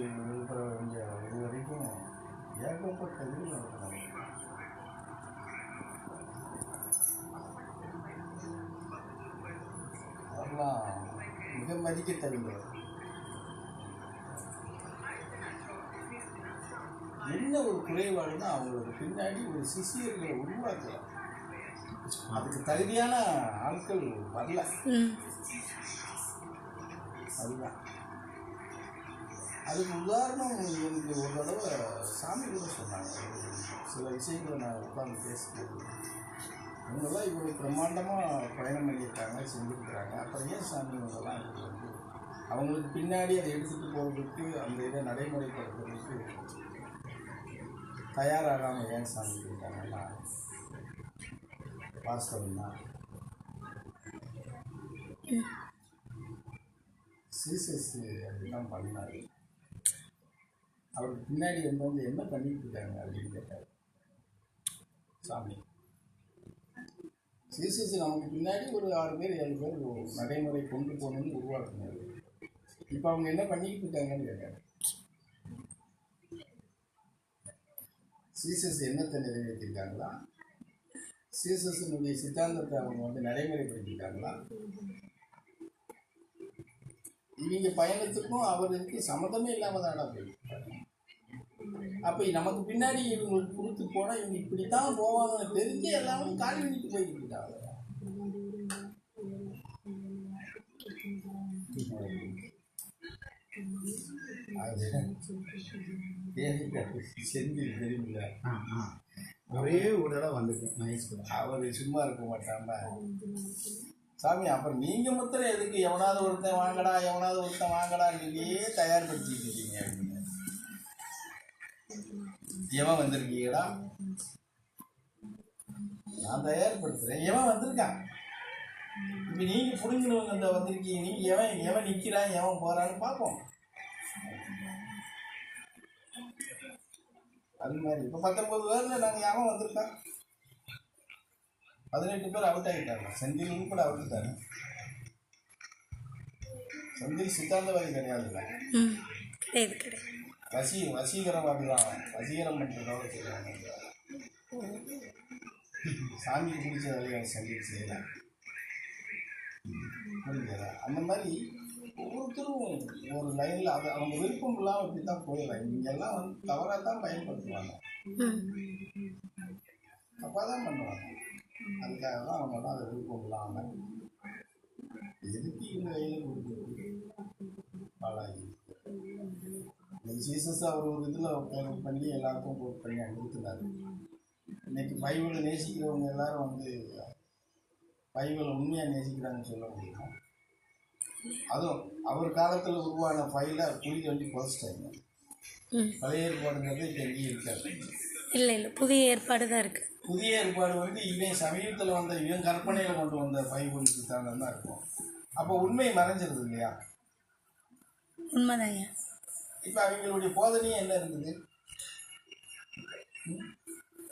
விழுப்புரம் இங்கே இது வரைக்கும் ஏகப்பட்ட இது நடக்கிறாங்க. அதெல்லாம் மிக மதிக்க தகுந்தது. என்ன ஒரு குறைபாடுன்னா அவங்களுக்கு பின்னாடி ஒரு சிஷியர்களை உருவாக்கலாம். அதுக்கு தகுதியான ஆட்கள் வரல. அதுதான் அதுக்கு உதாரணம். எனக்கு ஒரு தடவை சாமி கூட சொன்னாங்க. சில விஷயங்களை நான் உட்காந்து பேசுகிறது, இவங்கெல்லாம் இவ்வளோ பிரம்மாண்டமாக பயணம் பண்ணியிருக்காங்க, செஞ்சுருக்கிறாங்க. அப்புறம் ஏன் சாமி இவங்கெல்லாம் இது வந்து அவங்களுக்கு பின்னாடி அதை எடுத்துகிட்டு போகிறதுக்கு, அந்த இதை நடைமுறைப்படுத்துறதுக்கு தயாராகாமல் ஏன் சாமி இருக்காங்கன்னா வாஸ்தவம் தான். சீசஸ் அப்படிலாம் பண்ணார். அவருக்கு பின்னாடி வந்து என்ன பண்ணிட்டு இருக்காங்க அப்படின்னு கேட்டார் சாமி. சீசஸ் நமக்கு பின்னாடி ஒரு 6 பேர் 7 பேர் நடைமுறை கொண்டு போகணும்னு உருவாக்குனாரு. இப்போ அவங்க என்ன பண்ணிக்கிட்டு இருக்காங்கன்னு கேட்டார். சீசஸ் என்னத்தை நிறைவேற்றிருக்காங்களா, சீசஸினுடைய சித்தாந்தத்தை அவங்க வந்து நடைமுறைப்படுத்திட்டாங்களா, இவங்க பயணத்துக்கும் அவருக்கு சம்மந்தமே இல்லாமல் தானா போயிருக்காங்க. அப்போ நமக்கு பின்னாடி இவங்களுக்கு கொடுத்து போனால் இவங்க இப்படித்தான் போவாங்கன்னு தெரிஞ்சு எல்லாமே காலி பண்ணிட்டு போய்கிட்டு இருக்காங்க. அது செந்தில் தெரியுமில்ல, ஒரே ஒரு தடவை வந்துருக்கேன். அவர் சும்மா இருக்க மாட்டாம சாமி அப்புறம் நீங்கள் மொத்தம் எதுக்கு எவனாவது ஒருத்தன் வாங்கடான்னு சொல்லியே தயார்படுத்திட்டு இருக்கீங்க அப்படின்னு. எவன் வந்திருக்கீங்கடா, நான் தயார்படுத்துகிறேன். எவன் வந்திருக்கான், இப்போ நீங்கள் புரிஞ்சுனவங்க இந்த வந்திருக்கீங்க. நீங்கள் எவன் நிற்கிறான், எவன் போகிறான்னு பார்ப்போம். அது மாதிரி இப்போ 19 பேரில் நாங்கள் எவன் வந்திருக்கான், 18 பேர் அவுட் ஆகிட்டாங்க. செந்திலும் கூட அவுட் தானே. செந்தில் சித்தாந்தவாதி கிடையாதுல்ல, வசீகரவாதி தான். வசீகரம் பண்ணுறதோட செய்யறாங்க. சாமிக்கு பிடிச்ச வேலையை செந்தில் செய்யலாம். புரிஞ்சதா? அந்த மாதிரி ஒவ்வொருத்தரும் ஒரு லைனில் அதை அவங்க விருப்பம் இல்லாமல் அப்படி தான் போயிடலாம். இங்கெல்லாம் வந்து தவறாக தான் பயன்படுத்துவாங்க, தப்பாக தான் பண்ணுவாங்க. அதுக்காக தான் அவங்கெல்லாம் அதை விருப்பம் இல்லாமல் எதுக்கு இவங்க கையில் கொடுக்குறது பாலாகி. ஜீசஸ் அவர் ஒரு இதில் பண்ணி எல்லாருக்கும் போட் பண்ணி அனுப்பினார். இன்னைக்கு பைபிளை நேசிக்கிறவங்க எல்லாரும் வந்து பைபிளை உண்மையாக நேசிக்கிறாங்கன்னு சொல்ல முடியுமா? அதுவும் அவர் காலத்தில் உருவான ஃபைலை குழி தோண்டி புதைச்சிட்டாங்க. பழைய ஏற்பாடுங்கிறது இப்போ எங்கேயும் இருக்காது. இல்லை புதிய ஏற்பாடு தான் இருக்குது. புதிய ஏற்பாடு வந்து இவன் சமீபத்தில் வந்த இவன் கற்பனையில் கொண்டு வந்த பைபிளுக்கு தான் இருக்கும். அப்போ உண்மை மறைஞ்சிருது இல்லையா? உண்மைதாங்க. இப்போ அவங்களுடைய போதனையே என்ன இருக்குது?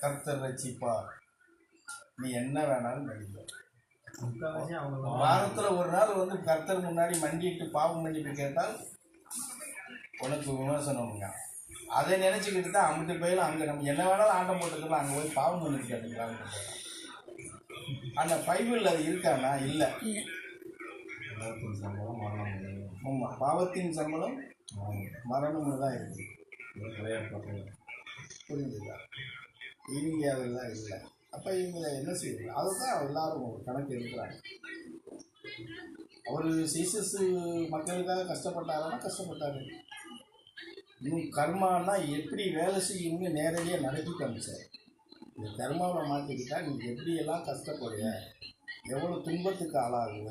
கர்த்தர் ரட்சிப்பா, நீ என்ன வேணாலும் நடிக்க. வாரத்தில் ஒரு நாள் வந்து கர்த்தர் முன்னாடி மண்டிட்டு பாவம் மன்னிப்பு கேட்டால் உனக்கு விமர்சனம்ங்க. அதை நினச்சிக்கிட்டு தான் அங்கிட்டு போயிலும் அங்கே நம்ம என்ன வேணாலும் ஆட்டம் போட்டுக்கலாம், அங்கே போய் பாவம் மன்னிப்பு கேட்டுக்கலாம்னு. ஆனால் பைபிள் அது இருக்கானா? இல்லை. ஆமாம், பாவத்தின் சம்பளம் மரணம்னு தான் இருக்குது. புரிஞ்சுதா? இவங்க அதெல்லாம் இல்லை. அப்போ இவங்களை என்ன செய்யணும்? அதை தான் எல்லாரும் ஒரு கணக்கு எடுக்கிறாங்க. அவர் சீசஸ் மக்களுக்காக கஷ்டப்பட்டாருன்னா கஷ்டப்பட்டாரு. இன்னும் கர்மானா எப்படி வேலை செய்யணும்னு நேரடியாக நடத்தி காமிச்சார். இந்த கர்மாவை மாற்றிக்கிட்டா நீ எப்படியெல்லாம் கஷ்டப்படுற, எவ்வளோ துன்பத்துக்கு ஆளாகுவ,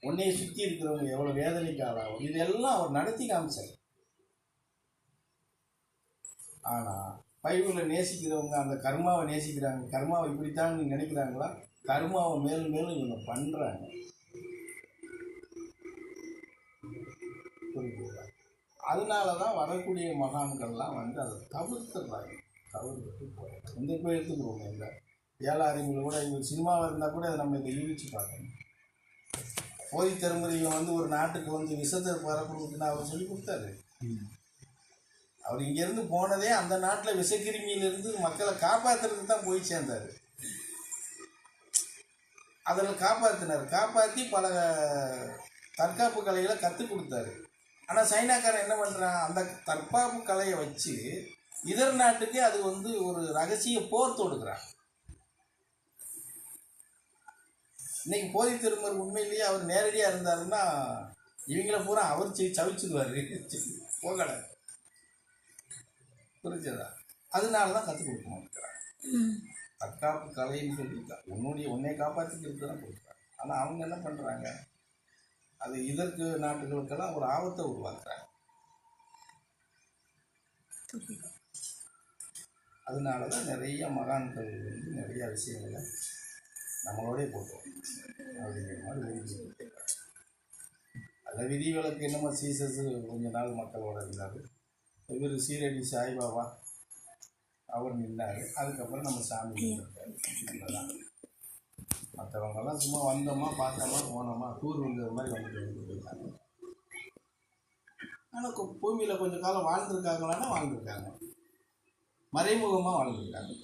உன்னையை சுற்றி இருக்கிறவங்க எவ்வளோ வேதனைக்கு ஆளாகும், இதெல்லாம் அவர் நடத்தி காமிச்சார். ஆனால் பைபிளை நேசிக்கிறவங்க அந்த கர்மாவை நேசிக்கிறாங்க. கர்மாவை இப்படித்தான் நினைக்கிறாங்களா? கர்மாவை மேலும் மேலும் இவங்க பண்ணுறாங்க. புரியுதுங்களா? அதனால தான் வரக்கூடிய மகான்கள்லாம் வந்து அதை தவிர்த்துடுறாங்க. தவிர்த்துட்டு போகிறாங்க. இந்த இப்போ எடுத்துக்கிறோங்க, இந்த 7 அறிவுகள் கூட இவங்க சினிமாவாக இருந்தால் கூட அதை நம்ம இதை யூகிச்சு பார்க்கணும். போதி தருமுறையை வந்து ஒரு நாட்டுக்கு வந்து விஷத்தை வரப்படுறதுன்னு அவர் சொல்லி கொடுத்தாரு. ம். அவர் இங்கேருந்து போனதே அந்த நாட்டில் விஷக்கிருமியிலிருந்து மக்களை காப்பாற்றுறதுக்கு தான் போய் சேர்ந்தார். அதில் காப்பாற்றி பல தற்காப்பு கலைகளை கற்றுக் கொடுத்தாரு. ஆனால் சைனாக்காரன் என்ன பண்ணுறான், அந்த தற்காப்பு கலையை வச்சு இதர நாட்டுக்கு அது வந்து ஒரு ரகசிய போர் தொடுக்கிறான். இன்னைக்கு போதை திருமர் உண்மையிலேயே அவர் நேரடியாக இருந்தாருன்னா இவங்கள பூரா அவர் சவிச்சுக்குவார். போகலை, புரிஞ்சதா? அதனால தான் கற்றுக் கொடுக்க மாட்டேங்கிறாங்க. தற்காப்பு கலைன்னு சொல்லியிருக்காங்க, உன்னை காப்பாற்றிக்கிறது தான் கொடுக்குறாங்க. ஆனால் அவங்க என்ன பண்ணுறாங்க, அது இதற்கு நாட்டுகளுக்கெல்லாம் ஒரு ஆபத்தை உருவாக்குறாங்க. அதனால தான் நிறைய மகான்கள் வந்து நிறைய விஷயங்களை நம்மளோடய போட்டோம் அப்படிங்கிற மாதிரி விதி கொடுத்துருக்காங்க. அதில் விதிவிலக்கு என்னமோ சீசஸ் கொஞ்ச நாள் மக்களோட இருந்தார். இவர் சீரடி சாய்பாபா அவர் நின்னார். அதுக்கப்புறம் நம்ம சாமி நின்றுட்டார். மற்றவங்கெல்லாம் சும்மா வந்தோமா பார்த்தோமா போனோமா டூர் வந்தது மாதிரி வந்துட்டு போயிருக்காங்க. ஆனால் பூமியில் கொஞ்சம் காலம் வாழ்ந்துருக்காங்களான்னா வாழ்ந்துருக்காங்க, மறைமுகமாக வாழ்ந்துருக்காங்க.